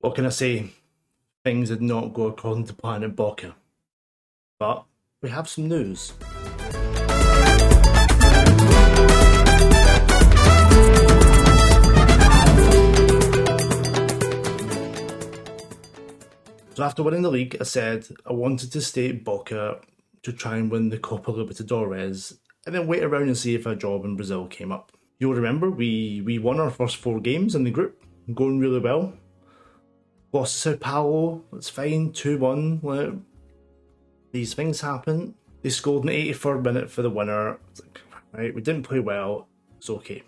What can I say? Things did not go according to plan at Boca. But we have some news. So after winning the league, I said I wanted to stay at Boca to try and win the Copa Libertadores and then wait around and see if a job in Brazil came up. You'll remember we won our first 4 games in the group, going really well. Lost to Sao Paulo, it's fine, 2-1. These things happen. They scored in the 83rd minute for the winner. It's like, right, we didn't play well, it's okay.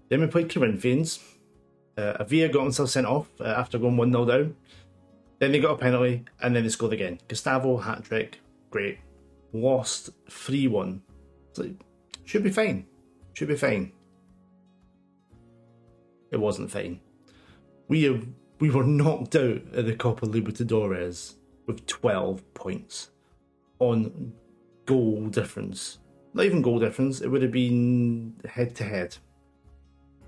Then we played Corinthians. Avila got himself sent off after going 1-0 down. Then they got a penalty, and then they scored again. Gustavo, hat-trick, great. Lost 3-1. It's like, should be fine. Should be fine. It wasn't fine. We were knocked out of the Copa Libertadores with 12 points on goal difference. Not even goal difference, it would have been head-to-head.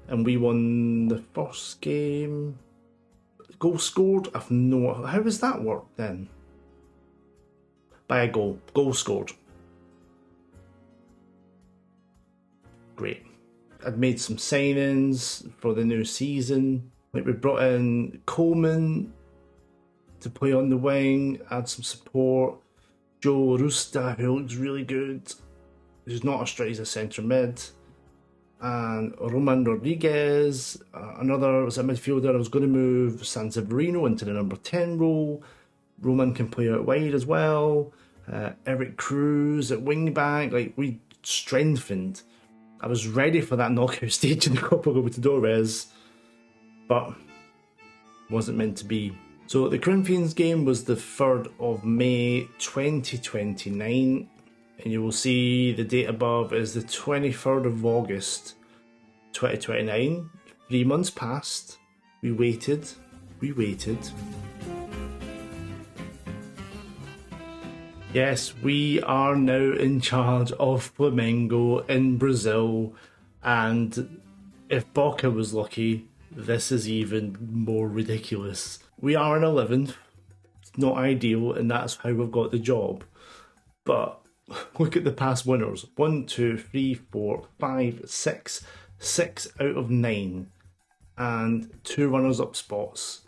And we won the first game. Goal scored? I've no... How does that work then? By a goal. Goal scored. Great. I'd made some signings for the new season. Like we brought in Coleman to play on the wing, add some support. Joe Rusta, who looks really good. He's not a striker, he's a centre mid. And Roman Rodriguez, another was a midfielder. I was going to move Sanseverino into the number 10 role. Roman can play out wide as well. Eric Cruz at wing back. Like, we strengthened. I was ready for that knockout stage in the Copa Libertadores, but wasn't meant to be. So the Corinthians game was the 3rd of May 2029. And you will see the date above is the 23rd of August 2029. 3 months passed. We waited. Yes, we are now in charge of Flamengo in Brazil. And if Boca was lucky, this is even more ridiculous. We are in 11th. It's not ideal, and that's how we've got the job. But look at the past winners. 1, 2, 3, 4, 5, 6. 6 out of 9. And 2 runners-up spots.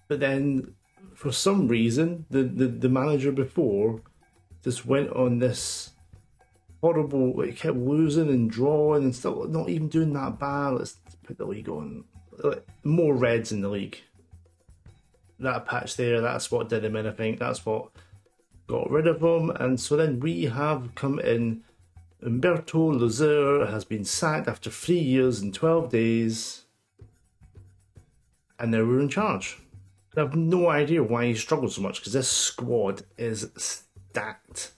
But then, for some reason, the manager before just went on this horrible, like, kept losing and drawing and still not even doing that bad. Let's put the league on. More reds in the league. That patch there, that's what did him in, I think. That's what got rid of him. And so then we have come in. Humberto Lozer has been sacked after 3 years and 12 days. And now we're in charge. I have no idea why he struggled so much, because this squad is stacked.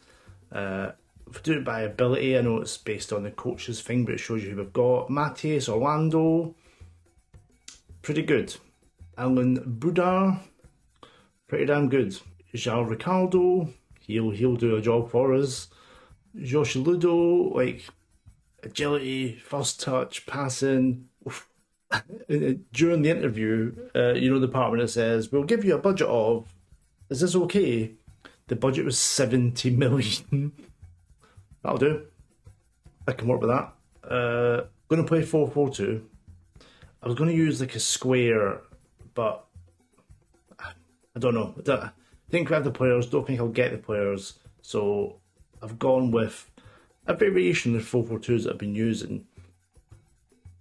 If we do it by ability, I know it's based on the coach's thing, but it shows you who we've got. Matias Orlando, pretty good. Alan Budar, pretty damn good. João Ricardo, he'll do a job for us. Josh Ludo, like, agility, first touch, passing. During the interview, the part when it says, we'll give you a budget of, is this okay? The budget was 70 million. That'll do. I can work with that. Going to play 4-4-2. I was going to use like a square, but I don't know. I think we have the players, don't think I'll get the players. So I've gone with a variation of the 4-4-2s that I've been using.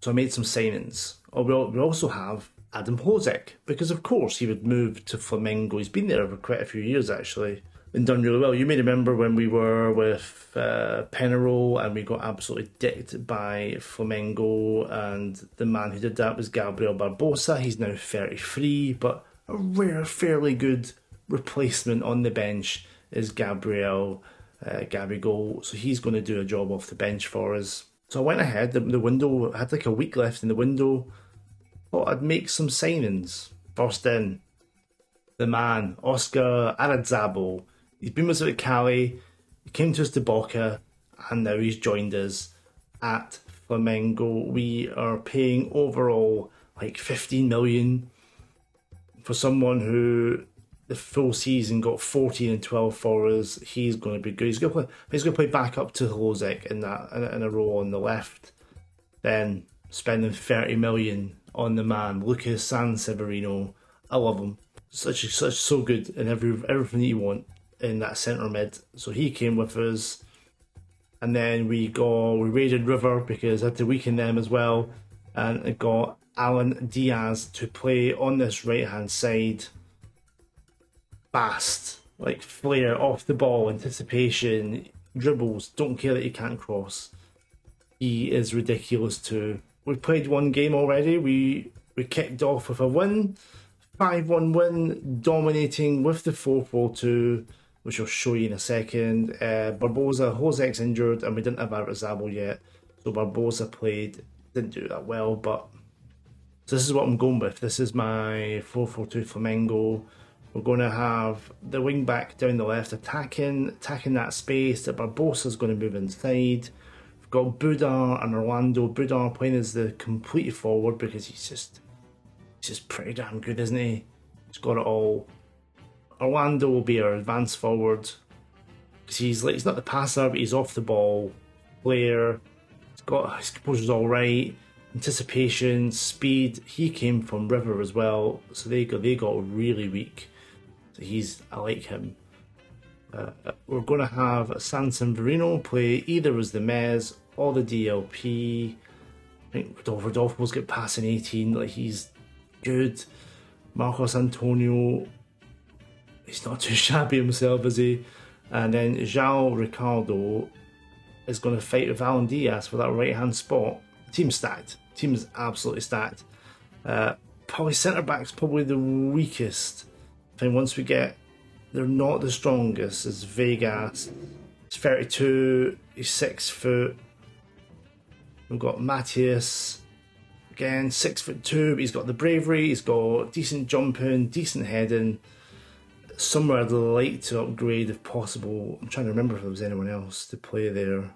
So I made some signings. We also have Adam Hozek, because of course he would move to Flamengo. He's been there for quite a few years actually, and done really well. You may remember when we were with Penarol and we got absolutely dicked by Flamengo, and the man who did that was Gabriel Barbosa. He's now 33, but a rare, fairly good replacement on the bench is Gabigol. So he's going to do a job off the bench for us. So I went ahead, the window, I had like a week left in the window. Thought I'd make some signings. First in, the man, Oscar Aradzabal. He's been with us at Cali, he came to us to Boca, and now he's joined us at Flamengo. We are paying overall like 15 million. for someone who the full season got 14 and 12 for us, he's going to be good. He's going to play back up to Hlozek in a row on the left. Then spending 30 million on the man, Lucas Sanseverino. I love him. So good in everything that you want in that centre mid. So he came with us. And then we raided River because I had to weaken them as well. And it got Alan Diaz to play on this right-hand side. Fast, like flair, off the ball, anticipation, dribbles, don't care that he can't cross. He is ridiculous too. We played one game already. We kicked off with a win, 5-1 win, dominating with the 4-4-2, which I'll show you in a second. Barbosa, Hlozek's injured, and we didn't have Arzabal yet, so Barbosa played, didn't do that well, but so this is what I'm going with. This is my 4-4-2 Flamengo. We're going to have the wing back down the left attacking that space that Barbosa's going to move inside. We've got Budar and Orlando. Budar playing as the complete forward because he's just pretty damn good, isn't he? He's got it all. Orlando will be our advanced forward because he's not the passer, but he's off the ball player. His composure's all right. Anticipation, speed. He came from River as well, so they got really weak. So I like him. We're going to have Sanseverino play either as the Mez or the DLP. I think Rodolfo will get passing 18. Like, he's good. Marcos Antonio, he's not too shabby himself, is he? And then João Ricardo is going to fight with Alan Diaz for that right-hand spot. Team's stacked. Team is absolutely stacked. Probably centre-back's probably the weakest. I think once we get, they're not the strongest, is Vegas. He's 32, he's 6 foot. We've got Matthias, again 6'2", but he's got the bravery, he's got decent jumping, decent heading. Somewhere I'd like to upgrade if possible. I'm trying to remember if there was anyone else to play there.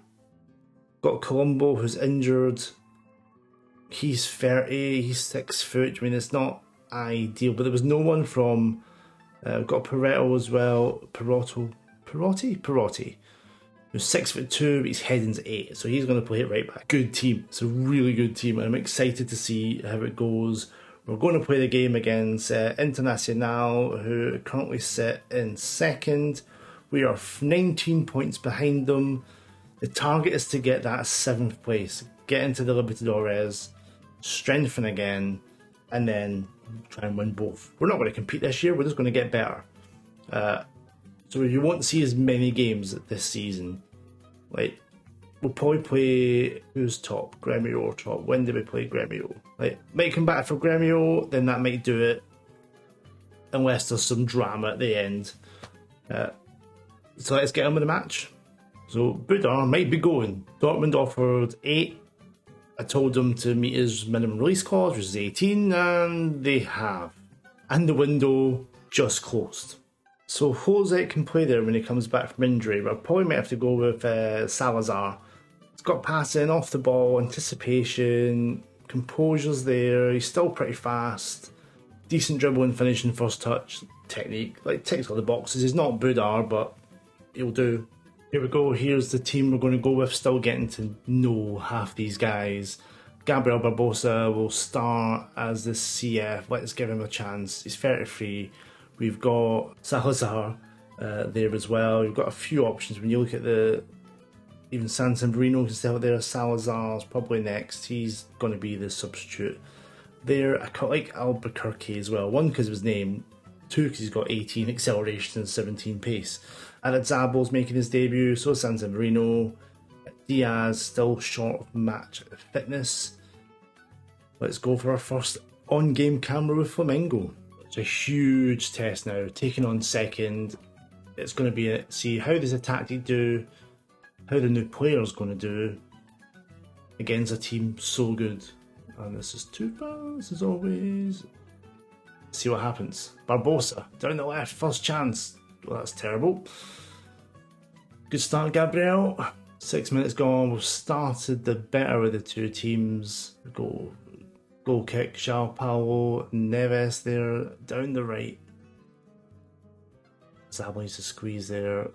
Got Colombo, who's injured. He's 30, he's 6 foot. I mean, it's not ideal, but there was no one from. We've got Pareto as well. Perotti. Who's 6'2", but his heading's 8, so he's going to play it right back. Good team. It's a really good team, and I'm excited to see how it goes. We're going to play the game against Internacional, who currently sit in second. We are 19 points behind them. The target is to get that 7th place, get into the Libertadores, strengthen again, and then try and win both. We're not going to compete this year, we're just going to get better. So you won't see as many games this season. Like, we'll probably play who's top, Gremio or top. When did we play Gremio? Like, might come back for Gremio, then that might do it, unless there's some drama at the end. So let's get on with the match. So Budar might be going. Dortmund offered 8. I told them to meet his minimum release clause, which is 18, and they have. And the window just closed. So Hlozek can play there when he comes back from injury, but I probably might have to go with Salazar. He's got passing, off the ball, anticipation, composure's there, he's still pretty fast, decent dribbling, finishing, first touch, technique, like ticks all the boxes. He's not Budar, but he'll do. Here we go, here's the team we're going to go with, still getting to know half these guys. Gabriel Barbosa will start as the CF, let's give him a chance, he's 33. We've got Salazar there as well. You've got a few options when you look at even Sanseverino can stay out there. Salazar's probably next. He's going to be the substitute there. I quite like Albuquerque as well. 1, because of his name. 2, because he's got 18 acceleration and 17 pace. And Zabal's making his debut. So is Sanseverino. Diaz still short of match fitness. Let's go for our first on-game camera with Flamengo. It's a huge test now, taking on second. It's going to be see how does the tactic do, how the new player's going to do against a team so good. And this is too fast as always. See what happens. Barbosa, down the left, first chance. Well, that's terrible. Good start, Gabriel. 6 minutes gone, we've started the better of the two teams. We go Goal kick, João Paulo Neves there, down the right. Zabal needs to squeeze there.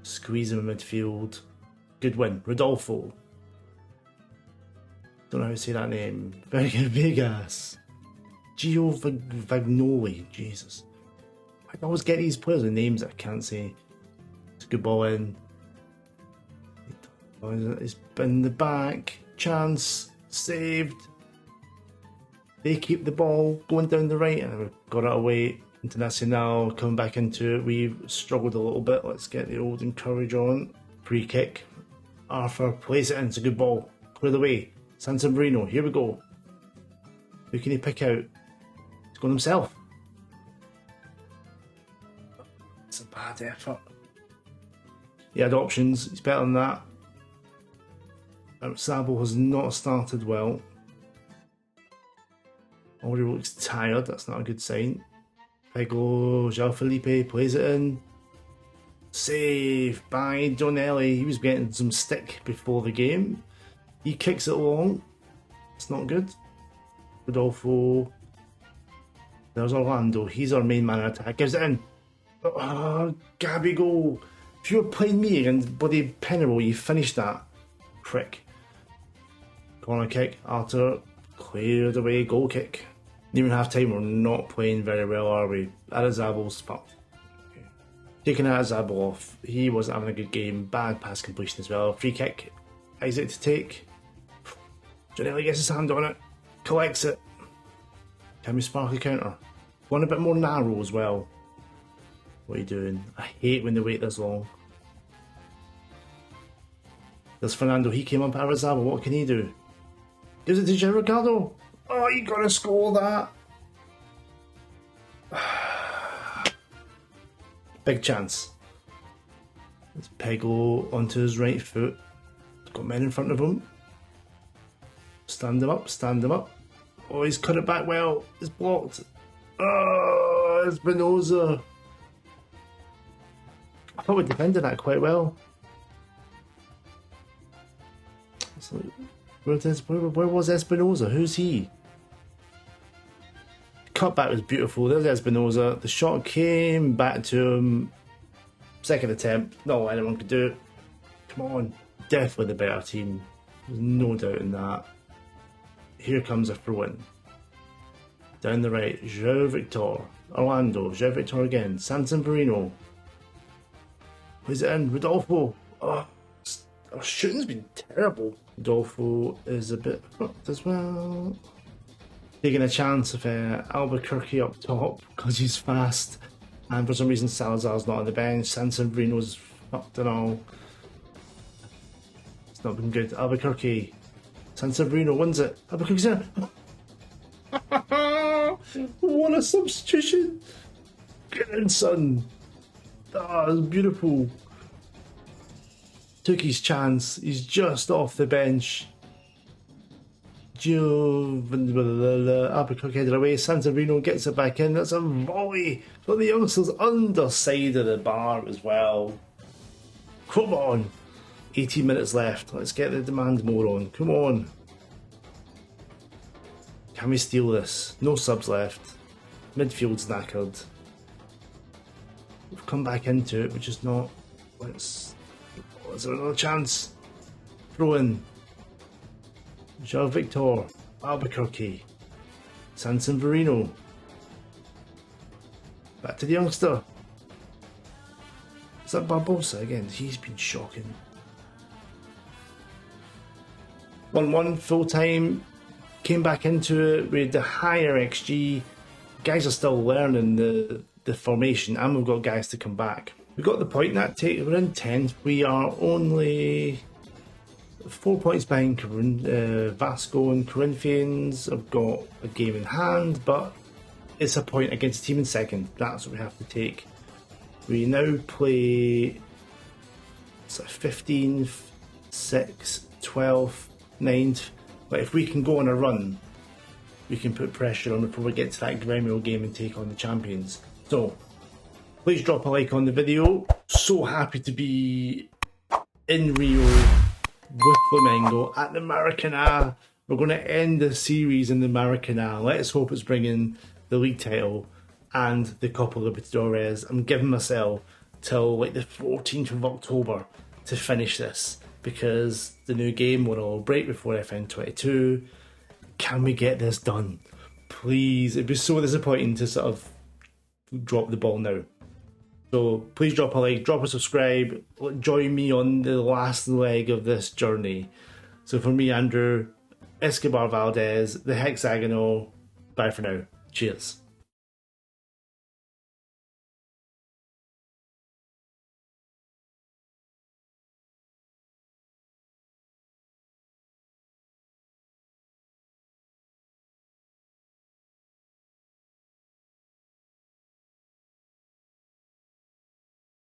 Squeeze him in midfield. Good win. Rodolfo. Don't know how to say that name. Very good. Vegas. Gio Vagnoli. Jesus. I always get these players with names that I can't say. It's a good ball in. It's in the back. Chance. Saved. They keep the ball going down the right and we've got it away. Internacional coming back into it. We've struggled a little bit. Let's get the old encourage on. Free kick. Arthur plays it in. It's a good ball. Clear the way. San Marino. Here we go. Who can he pick out? He's going himself. It's a bad effort. He had options. He's better than that. Sabo has not started well. Already looks tired. That's not a good sign. Pego, João Felipe plays it in. Save by Donnelly. He was getting some stick before the game. He kicks it along. It's not good. Rodolfo. There's Orlando. He's our main man in attack. Gives it in. Oh, Gabigol. If you were playing me against bloody Penarol, you finished that. Prick. Corner kick. Arthur cleared away. Goal kick. Even half time, we're not playing very well, are we? Arazabal's fucked. Okay. Taking Arazabal off, he wasn't having a good game. Bad pass completion as well. Free kick, Isaac to take. Janelli gets his hand on it, collects it. Can we spark a counter? One a bit more narrow as well. What are you doing? I hate when they wait this long. There's Fernando, he came up at Arazabal, what can he do? Gives it to Jean Ricardo. Oh, you gotta score that. Big chance. It's Pego onto his right foot. He's got men in front of him. Stand him up, stand him up. Oh, he's cut it back well. It's blocked. Oh, Espinosa. I thought we defended that quite well. So, where was Espinosa? Who's he? Cutback was beautiful. There's Espinosa. The shot came back to him. Second attempt. Not what anyone could do. Come on. Definitely the better team. There's no doubt in that. Here comes a throw-in. Down the right. João Victor. Orlando. João Victor again. San Marino. Who's it in? Rodolfo. Oh, our shooting's been terrible. Rodolfo is a bit fucked as well. Taking a chance of Albuquerque up top because he's fast. And for some reason Salazar's not on the bench. San Marino's fucked and all. It's not been good. Albuquerque. San Marino wins it. Albuquerque's in. What a substitution. Get in, son. Oh, it's beautiful. Took his chance. He's just off the bench. Albuquerque headed away. San Marino gets it back in. That's a volley. But the youngsters underside of the bar as well. Come on. 18 minutes left. Let's get the demand more on. Come on. Can we steal this? No subs left. Midfield's knackered. We've come back into it, which is not. Is there another chance? Throw in. João Victor, Albuquerque, San Marino. Back to the youngster. Is that Barbosa again? He's been shocking. 1-1 full time. Came back into it with the higher XG. Guys are still learning the formation, and we've got guys to come back. We got the point in that take. We're in 10th. We are only 4 points behind Vasco and Corinthians. Have got a game in hand, but it's a point against a team in second. That's what we have to take. We now play 15th, 6th, 12th, 9th. But if we can go on a run, we can put pressure on before we get to that Gremio game and take on the champions. So, please drop a like on the video. So happy to be in Rio with Flamengo at the Maracanã. We're going to end the series in the Maracanã. Let's hope it's bringing the league title and the Copa Libertadores. I'm giving myself till like the 14th of October to finish this, because the new game will break before FM22. Can we get this done? Please. It'd be so disappointing to sort of drop the ball now. So please drop a like, drop a subscribe, join me on the last leg of this journey. So for me, Andrew, Escobar Valdez, the Hexágono, bye for now. Cheers.